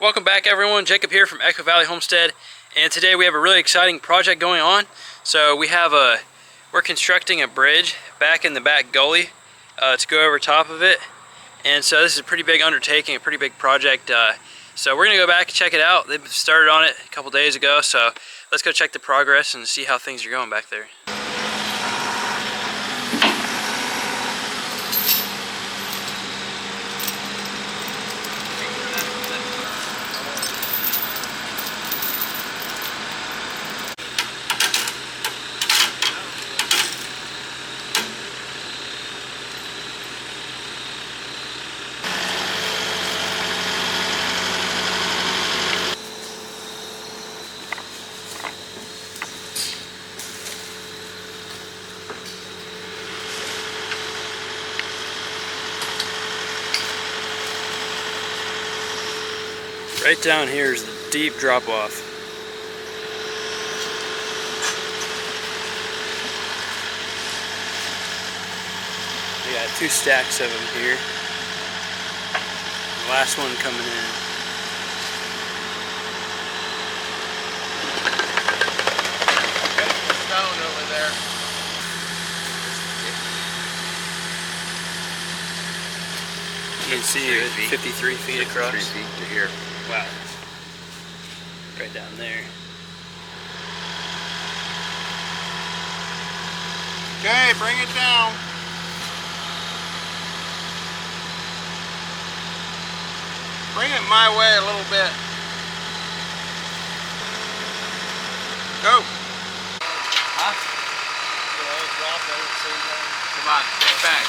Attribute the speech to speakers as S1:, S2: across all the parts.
S1: Welcome back everyone, Jacob here from Echo Valley Homestead, and today we have a really exciting project going on. So we're constructing a bridge back in the back gully to go over top of it, and so this is a pretty big undertaking, a pretty big project. So we're gonna go back and check it out. They've started on it a couple days ago, so let's go check the progress and see how things are going back there. Right down here is the deep drop off. We got 2 stacks of them here. The last one coming in.
S2: Okay, the stone over there.
S1: You can see it 53 feet across.
S2: 3 feet to here.
S1: Wow. Right down there.
S2: Okay, bring it down. Bring it my way a little bit. Go. Huh? Come on, get back.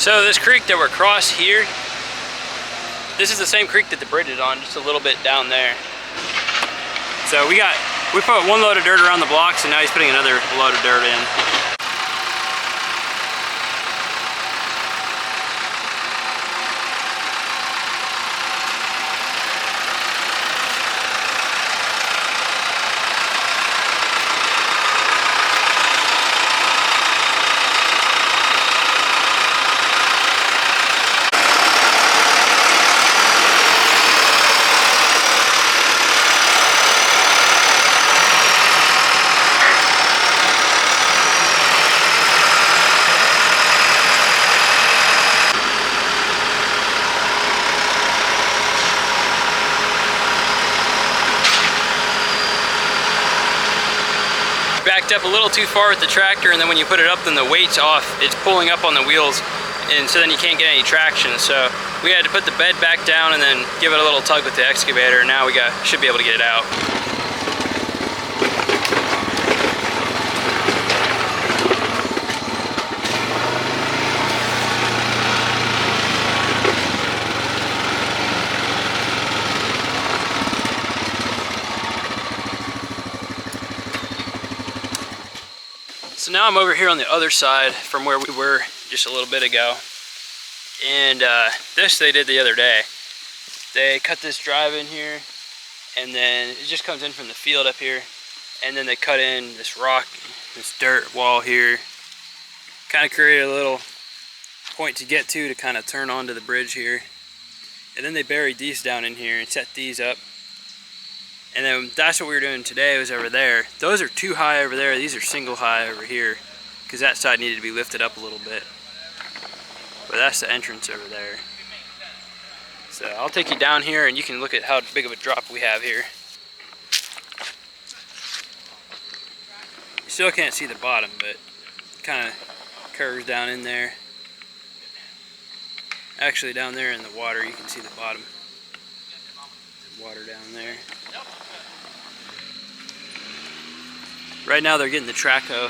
S1: So this creek that we're across here, this is the same creek that the bridge is on, just a little bit down there. So we put one load of dirt around the blocks, and now he's putting another load of dirt in. Backed up a little too far with the tractor, and then when you put it up, then the weight's off. It's pulling up on the wheels, and so then you can't get any traction. So we had to put the bed back down and then give it a little tug with the excavator, and now we should be able to get it out. So now I'm over here on the other side from where we were just a little bit ago. And this they did the other day. They cut this drive in here, and then it just comes in from the field up here. And then they cut in this rock, this dirt wall here. Kind of created a little point to get to kind of turn onto the bridge here. And then they buried these down in here and set these up. And then that's what we were doing today, was over there. Those are too high over there. These are single high over here, because that side needed to be lifted up a little bit. But that's the entrance over there. So I'll take you down here and you can look at how big of a drop we have here. You still can't see the bottom, but it kind of curves down in there. Actually, down there in the water, you can see the bottom. The water down there. Right now they're getting the track hoe.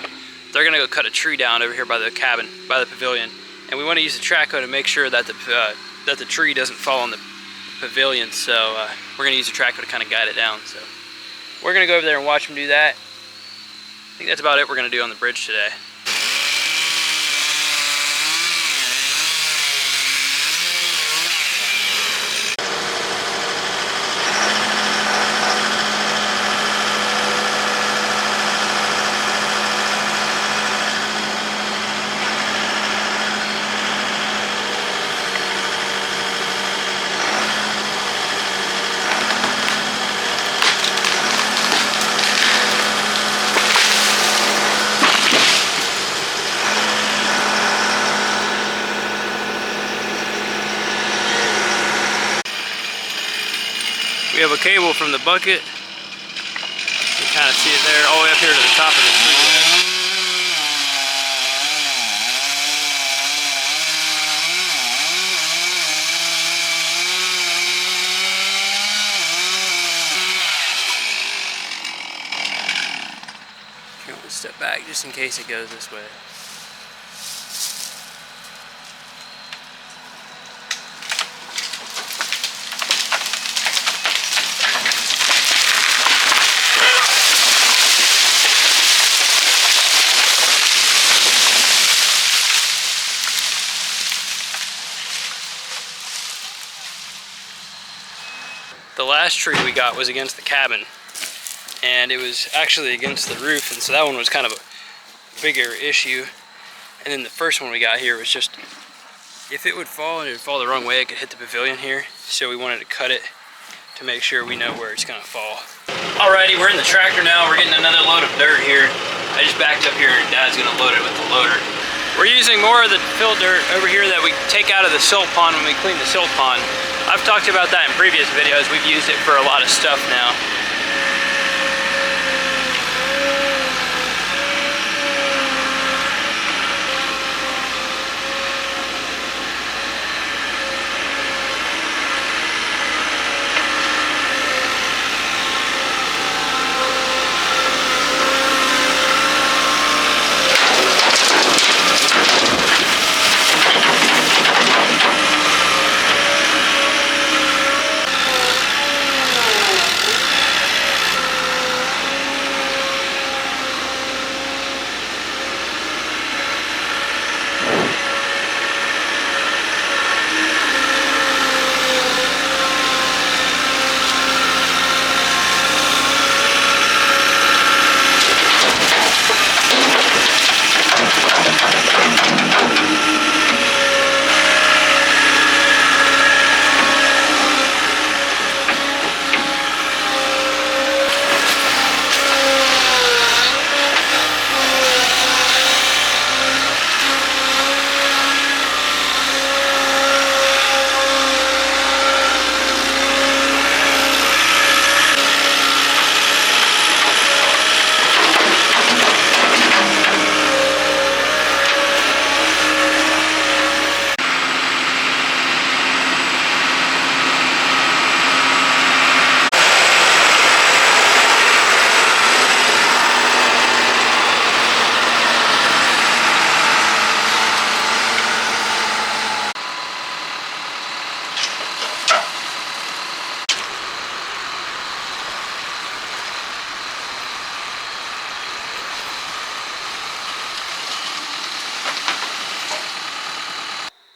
S1: They're gonna go cut a tree down over here by the cabin, by the pavilion, and we want to use the track hoe to make sure that the tree doesn't fall on the pavilion. So we're gonna use the track hoe to kind of guide it down. So we're gonna go over there and watch them do that. I think that's about it we're gonna do on the bridge today. We have a cable from the bucket. You can kind of see it there, all the way up here to the top of the tree there. I'm going to step back just in case it goes this way. The last tree we got was against the cabin, and it was actually against the roof, and so that one was kind of a bigger issue. And then the first one we got here was just, if it would fall and it would fall the wrong way, it could hit the pavilion here. So we wanted to cut it to make sure we know where it's gonna fall. Alrighty, we're in the tractor now. We're getting another load of dirt here. I just backed up here and Dad's gonna load it with the loader. We're using more of the fill dirt over here that we take out of the silt pond when we clean the silt pond. I've talked about that in previous videos. We've used it for a lot of stuff now.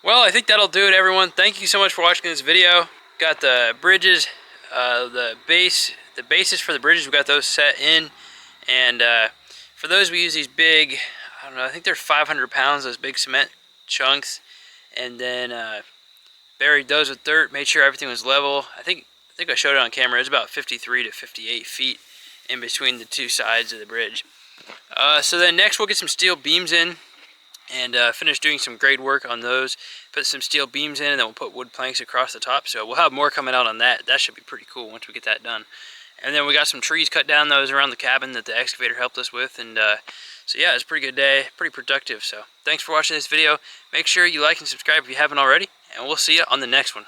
S1: Well, I think that'll do it, everyone. Thank you so much for watching this video. Got the bridges, the bases for the bridges, we got those set in. And for those, we use these big, I don't know, I think they're 500 pounds, those big cement chunks. And then buried those with dirt, made sure everything was level. I think I showed it on camera. It's about 53 to 58 feet in between the two sides of the bridge. So then next we'll get some steel beams in and finish doing some grade work on those. Put some steel beams in, and then we'll put wood planks across the top. So we'll have more coming out on that. That should be pretty cool once we get that done. And then we got some trees cut down, those around the cabin that the excavator helped us with. And so yeah, it's a pretty good day, pretty productive. So thanks for watching this video. Make sure you like and subscribe if you haven't already, and we'll see you on the next one.